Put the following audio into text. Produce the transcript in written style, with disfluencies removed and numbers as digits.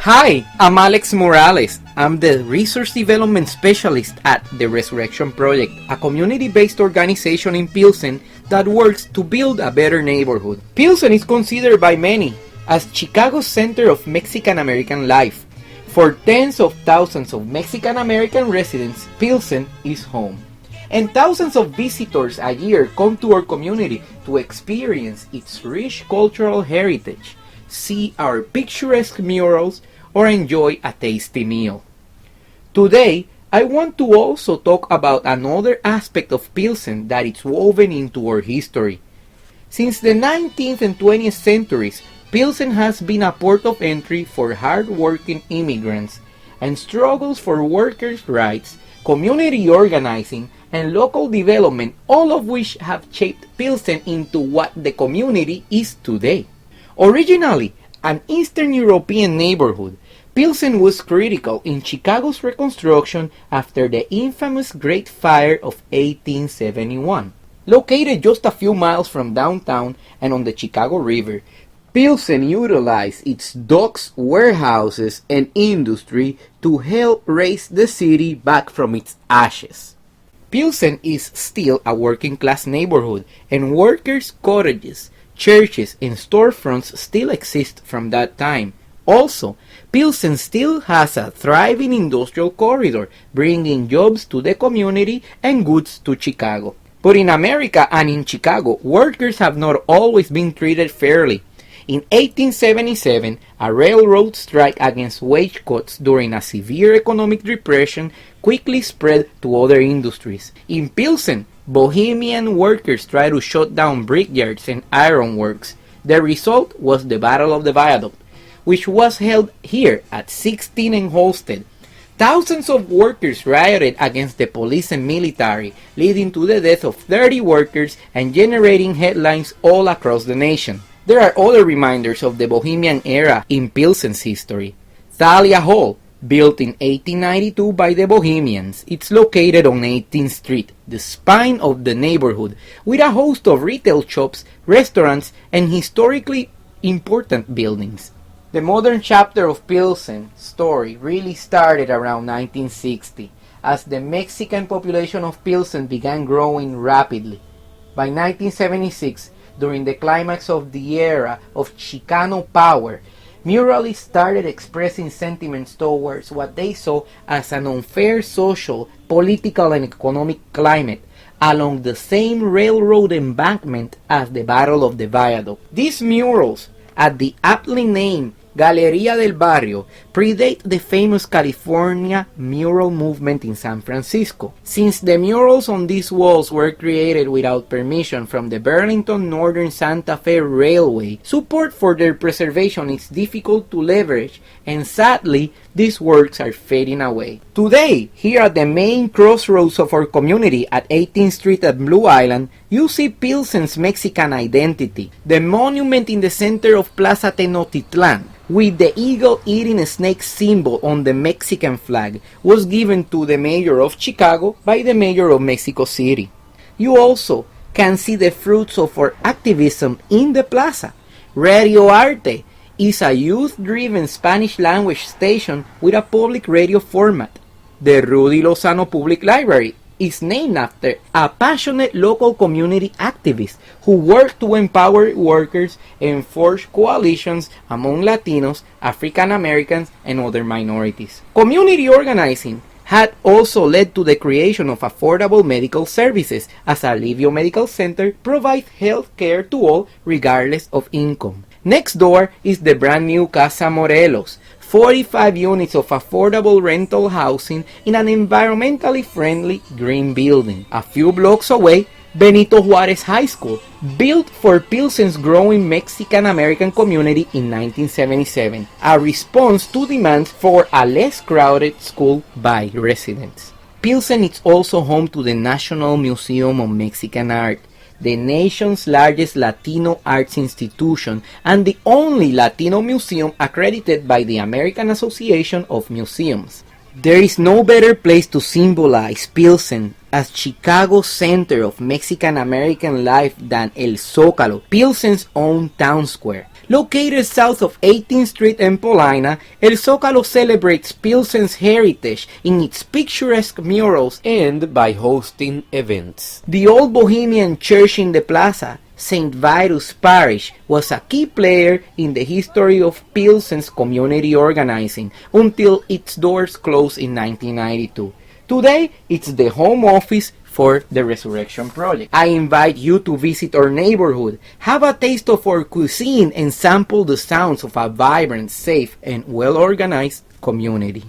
Hi, I'm Alex Morales. I'm the Research Development Specialist at the Resurrection Project, a community-based organization in Pilsen that works to build a better neighborhood. Pilsen is considered by many as Chicago's center of Mexican-American life. For tens of thousands of Mexican-American residents, Pilsen is home. And thousands of visitors a year come to our community to experience its rich cultural heritage, see our picturesque murals, or enjoy a tasty meal. Today, I want to also talk about another aspect of Pilsen that is woven into our history. Since the 19th and 20th centuries, Pilsen has been a port of entry for hard-working immigrants, and struggles for workers' rights, community organizing, and local development, all of which have shaped Pilsen into what the community is today. Originally an Eastern European neighborhood, Pilsen was critical in Chicago's reconstruction after the infamous Great Fire of 1871. Located just a few miles from downtown and on the Chicago River, Pilsen utilized its docks, warehouses, and industry to help raise the city back from its ashes. Pilsen is still a working-class neighborhood, and workers' cottages, churches, and storefronts still exist from that time. Also, Pilsen still has a thriving industrial corridor, bringing jobs to the community and goods to Chicago. But in America and in Chicago, workers have not always been treated fairly. In 1877, a railroad strike against wage cuts during a severe economic depression quickly spread to other industries. In Pilsen, Bohemian workers tried to shut down brickyards and ironworks. The result was the Battle of the Viaduct, which was held here at 16th and Halsted. Thousands of workers rioted against the police and military, leading to the death of 30 workers and generating headlines all across the nation. There are other reminders of the Bohemian era in Pilsen's history. Thalia Hall, built in 1892 by the Bohemians, it's located on 18th Street, the spine of the neighborhood, with a host of retail shops, restaurants, and historically important buildings. The modern chapter of Pilsen's story really started around 1960, as the Mexican population of Pilsen began growing rapidly. By 1976, during the climax of the era of Chicano power, muralists started expressing sentiments towards what they saw as an unfair social, political, and economic climate along the same railroad embankment as the Battle of the Viaduct. These murals, at the aptly named Galeria Del Barrio, predate the famous California mural movement in San Francisco. Since the murals on these walls were created without permission from the Burlington Northern Santa Fe Railway, support for their preservation is difficult to leverage, and sadly, these works are fading away. Today, here at the main crossroads of our community at 18th Street at Blue Island, you see Pilsen's Mexican identity, the monument in the center of Plaza Tenochtitlan, with the eagle eating a snake symbol on the Mexican flag, was given to the mayor of Chicago by the mayor of Mexico City. You also can see the fruits of our activism in the plaza. Radio Arte is a youth-driven Spanish-language station with a public radio format. The Rudy Lozano Public Library is named after a passionate local community activist who worked to empower workers and forge coalitions among Latinos, African Americans, and other minorities. Community organizing had also led to the creation of affordable medical services, as Alivio Medical Center provides health care to all regardless of income. Next door is the brand new Casa Morelos, 45 units of affordable rental housing in an environmentally friendly green building. A few blocks away, Benito Juarez High School, built for Pilsen's growing Mexican-American community in 1977, a response to demands for a less crowded school by residents. Pilsen is also home to the National Museum of Mexican Art, the nation's largest Latino arts institution and the only Latino museum accredited by the American Association of Museums. There is no better place to symbolize Pilsen as Chicago's center of Mexican-American life than El Zócalo, Pilsen's own town square. Located south of 18th Street and Paulina, El Zócalo celebrates Pilsen's heritage in its picturesque murals and by hosting events. The old Bohemian church in the plaza, St. Vitus Parish, was a key player in the history of Pilsen's community organizing until its doors closed in 1992. Today, it's the home office for the Resurrection Project. I invite you to visit our neighborhood, have a taste of our cuisine, and sample the sounds of a vibrant, safe, and well-organized community.